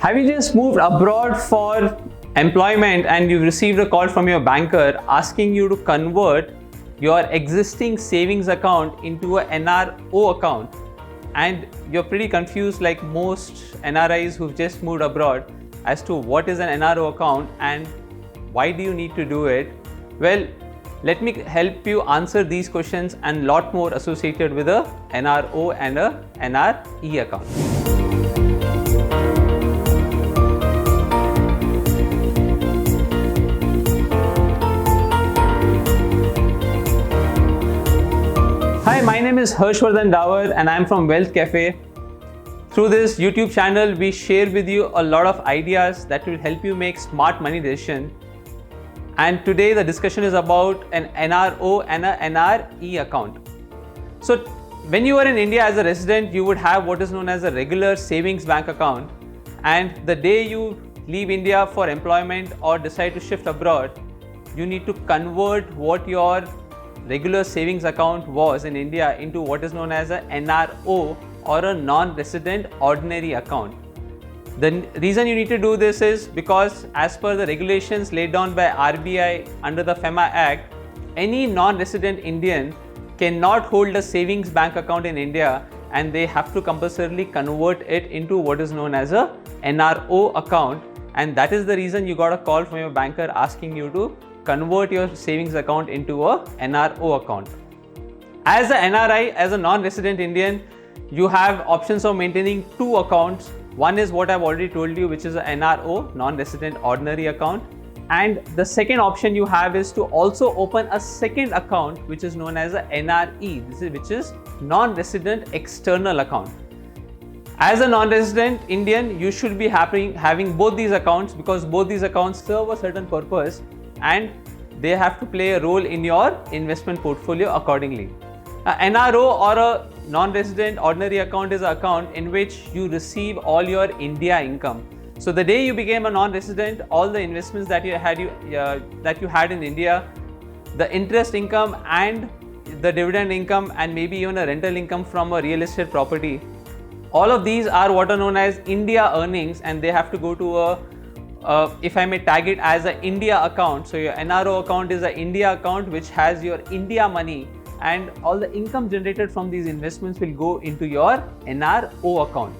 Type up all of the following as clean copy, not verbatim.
Have you just moved abroad for employment and you've received a call from your banker asking you to convert your existing savings account into a NRO account, and you're pretty confused like most NRIs who've just moved abroad as to what is an NRO account and why do you need to do it? Well, let me help you answer these questions and lot more associated with a NRO and a NRE account. Hi, my name is Harshvardhan Dawar and I'm from Wealth Café. Through this YouTube channel, we share with you a lot of ideas that will help you make smart money decisions. And today the discussion is about an NRO and a NRE account. So when you are in India as a resident, you would have what is known as a regular savings bank account. And the day you leave India for employment or decide to shift abroad, you need to convert what your regular savings account was in India into what is known as a NRO or a non-resident ordinary account. The reason you need to do this is because as per the regulations laid down by RBI under the FEMA Act, any non-resident Indian cannot hold a savings bank account in India and they have to compulsorily convert it into what is known as a NRO account, and that is the reason you got a call from your banker asking you to convert your savings account into a NRO account. As a NRI, as a non-resident Indian, you have options of maintaining two accounts. One is what I've already told you, which is a NRO, non-resident ordinary account. And the second option you have is to also open a second account, which is known as a NRE, which is non-resident external account. As a non-resident Indian, you should be having both these accounts because both these accounts serve a certain purpose and they have to play a role in your investment portfolio accordingly. An NRO or a non-resident ordinary account is an account in which you receive all your India income. So the day you became a non-resident, all the investments that you had in India, the interest income and the dividend income and maybe even a rental income from a real estate property, all of these are what are known as India earnings, and they have to go to a if I may tag it as an India account. So your NRO account is an India account which has your India money, and all the income generated from these investments will go into your NRO account.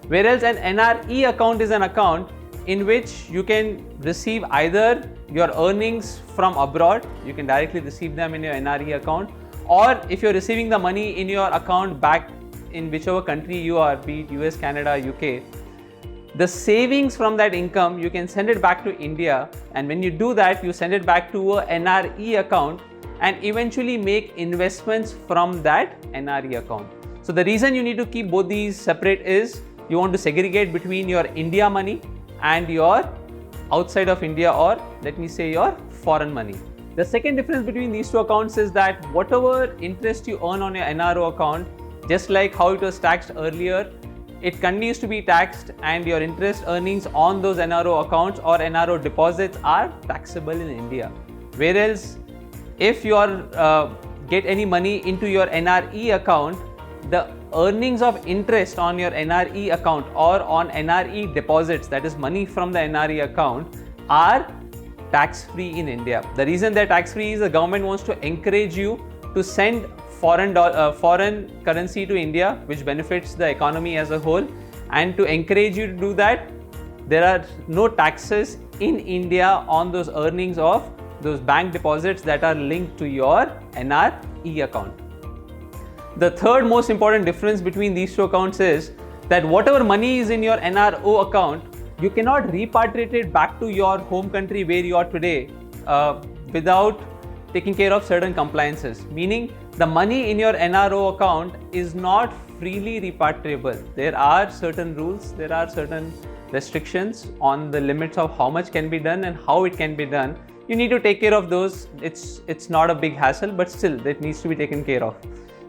Whereas an NRE account is an account in which you can receive either your earnings from abroad, you can directly receive them in your NRE account, or if you're receiving the money in your account back in whichever country you are, be it US, Canada, UK, the savings from that income you can send it back to India, and when you do that you send it back to a NRE account and eventually make investments from that NRE account. So the reason you need to keep both these separate is you want to segregate between your India money and your outside of India, or let me say your foreign money. The second difference between these two accounts is that whatever interest you earn on your NRO account, just like how it was taxed earlier, it continues to be taxed, and your interest earnings on those NRO accounts or NRO deposits are taxable in India. Whereas if you get any money into your NRE account, the earnings of interest on your NRE account or on NRE deposits, that is money from the NRE account, are tax-free in India. The reason they're tax-free is the government wants to encourage you to send foreign currency to India, which benefits the economy as a whole, and to encourage you to do that, there are no taxes in India on those earnings of those bank deposits that are linked to your NRE account. The third most important difference between these two accounts is that whatever money is in your NRO account, you cannot repatriate it back to your home country where you are today without taking care of certain compliances, meaning the money in your NRO account is not freely repatriable. There are certain rules, there are certain restrictions on the limits of how much can be done and how it can be done. You need to take care of those. It's not a big hassle, but still it needs to be taken care of.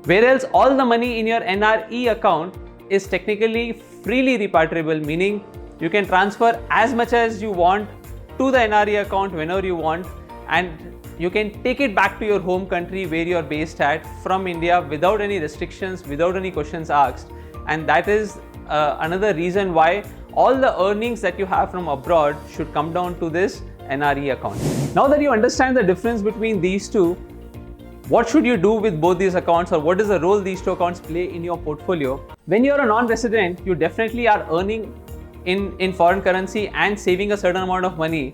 Whereas all the money in your NRE account is technically freely repatriable, meaning you can transfer as much as you want to the NRE account whenever you want, and you can take it back to your home country where you are based at from India without any restrictions, without any questions asked. And that is another reason why all the earnings that you have from abroad should come down to this NRE account. Now that you understand the difference between these two, what should you do with both these accounts, or what is the role these two accounts play in your portfolio? When you're a non-resident, you definitely are earning in foreign currency and saving a certain amount of money.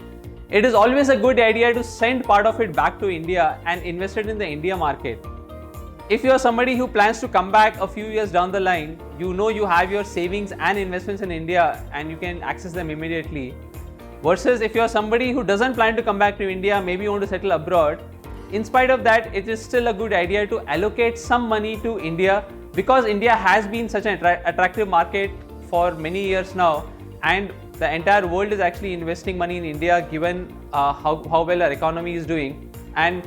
It is always a good idea to send part of it back to India and invest it in the India market. If you're somebody who plans to come back a few years down the line, you know you have your savings and investments in India and you can access them immediately. Versus if you're somebody who doesn't plan to come back to India, maybe you want to settle abroad, in spite of that, it is still a good idea to allocate some money to India, because India has been such an attractive market for many years now, and the entire world is actually investing money in India given how well our economy is doing. And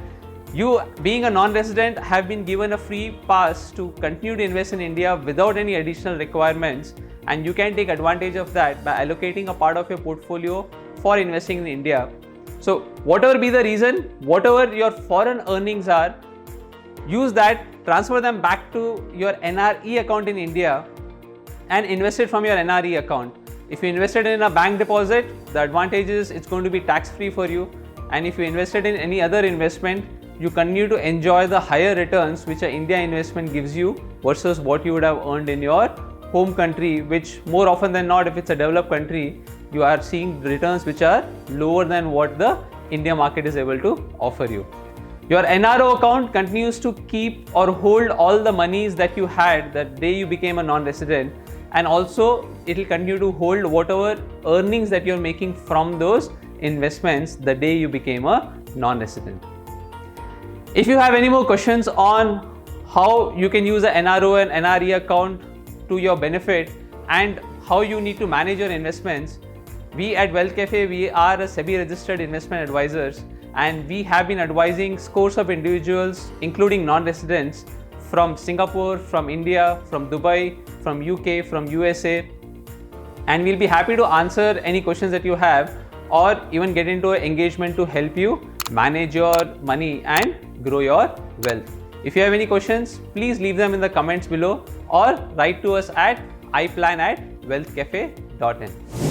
you, being a non-resident, have been given a free pass to continue to invest in India without any additional requirements, and you can take advantage of that by allocating a part of your portfolio for investing in India. So whatever be the reason, whatever your foreign earnings are, use that, transfer them back to your NRE account in India and invest it from your NRE account. If you invested in a bank deposit, the advantage is it's going to be tax-free for you. And if you invested in any other investment, you continue to enjoy the higher returns which an India investment gives you versus what you would have earned in your home country, which more often than not, if it's a developed country, you are seeing returns which are lower than what the India market is able to offer you. Your NRO account continues to keep or hold all the monies that you had the day you became a non-resident, and also it will continue to hold whatever earnings that you're making from those investments the day you became a non-resident. If you have any more questions on how you can use an NRO and NRE account to your benefit and how you need to manage your investments, we at Wealth Café, we are a SEBI registered investment advisors, and we have been advising scores of individuals, including non-residents, from Singapore, from India, from Dubai, from UK, from USA, and we'll be happy to answer any questions that you have, or even get into an engagement to help you manage your money and grow your wealth. If you have any questions, please leave them in the comments below or write to us at iplan@wealthcafe.in.